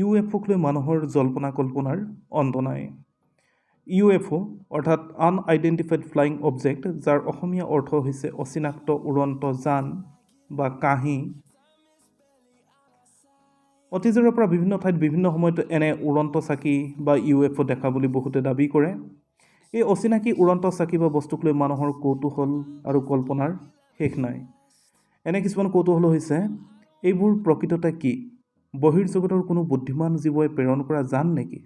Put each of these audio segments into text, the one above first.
UFOক লৈ মানুহৰ জল্পনা কল্পনাৰ অন্ত নাই। UFO অৰ্থাৎ আনআইডেণ্টিফাইড ফ্লাইং অবজেক্ট, যাৰ অসমীয়া অৰ্থ হৈছে অচিনাক্ত উৰন্ত যান বা কাহি। অতীজৰে পৰা বিভিন্ন ঠাইত বিভিন্ন সময়ত এনে উৰন্ত চাকি বা UFO দেখা বুলি বহুতে দাবী কৰে। এই অচিনাকি উৰন্ত চাকি বা বস্তুক লৈ মানুহৰ কৌতূহল আৰু কল্পনাৰ শেষ নাই। এনে কিছুমান কৌতূহল হৈছে, এইবোৰ প্ৰকৃততে কি? বহিৰ্জগতৰ কোনো বুদ্ধিমান জীৱই প্ৰেৰণ কৰা যান নেকি?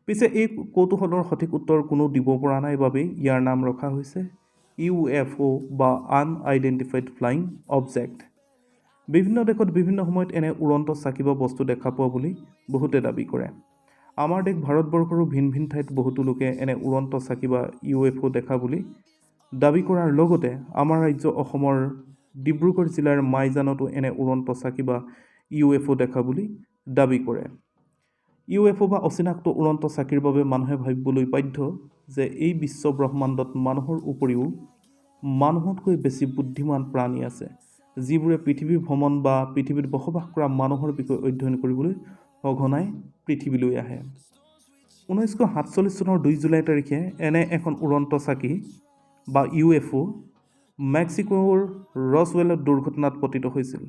পিছে এই কৌতূহলৰ সঠিক উত্তৰ কোনো দিব পৰা নাই বাবেই ইয়াৰ নাম ৰখা হৈছে UFO বা আনআইডেণ্টিফাইড ফ্লাইং অবজেক্ট। বিভিন্ন দেশত বিভিন্ন সময়ত এনে উৰন্ত চাকি বা বস্তু দেখা পোৱা বুলি বহুতে দাবী কৰে। আমাৰ দেশ ভাৰতবৰ্ষৰো ভিন ভিন ঠাইত বহুতো লোকে এনে উৰন্ত চাকি বা UFO দেখা বুলি দাবী কৰাৰ লগতে আমাৰ ৰাজ্য অসমৰ ডিব্ৰুগড় জিলাৰ মাইজানতো এনে উৰন্ত চাকি বা UFO দেখা বুলি দাবী কৰে। UFO বা অচিনাক্ত উৰন্ত চাকিৰ বাবে মানুহে ভাবিবলৈ বাধ্য যে এই বিশ্ব ব্ৰহ্মাণ্ডত মানুহৰ উপৰিও মানুহতকৈ বেছি বুদ্ধিমান প্ৰাণী আছে, যিবোৰে পৃথিৱী ভ্ৰমণ বা পৃথিৱীত বসবাস কৰা মানুহৰ বিষয়ে অধ্যয়ন কৰিবলৈ সঘনাই পৃথিৱীলৈ আহে। 1947 চনৰ 2 জুলাই তাৰিখে এনে এখন উৰন্ত চাকি বা UFO মেক্সিকোৰ ৰছৱেলত দুৰ্ঘটনাত পতিত হৈছিল।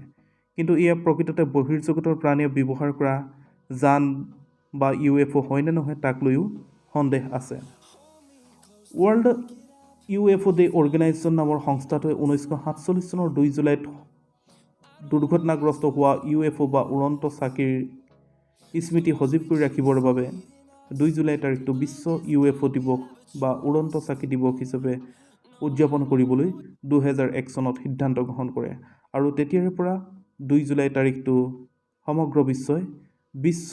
কিন্তু এয়া প্ৰকৃততে বহিৰ্জগতৰ প্ৰাণীয়ে ব্যৱহাৰ কৰা যান বা UFO হয় নে নহয় তাক লৈও সন্দেহ আছে। ৱৰ্ল্ড UFO ডে অৰ্গেনাইজেশ্যন নামৰ সংস্থাটোৱে 1947 চনৰ 2 জুলাইত দুৰ্ঘটনাগ্ৰস্ত হোৱা UFO বা উৰন্ত চাকিৰ স্মৃতি সজীৱ কৰি ৰাখিবৰ বাবে 2 জুলাই তাৰিখটো বিশ্ব UFO দিৱস বা উৰন্ত চাকি দিৱস হিচাপে উদযাপন কৰিবলৈ 2001 চনত সিদ্ধান্ত গ্ৰহণ কৰে আৰু তেতিয়াৰে পৰা 2 জুলাই তাৰিখটো সমগ্ৰ বিশ্বই বিশ্ব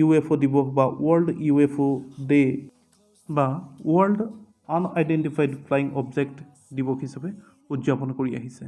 UFO দিৱস বা ৱৰ্ল্ড UFO ডে বা ৱৰ্ল্ড আনআইডেণ্টিফাইড ফ্লাইং অবজেক্ট দিৱস হিচাপে উদযাপন কৰি আহিছে।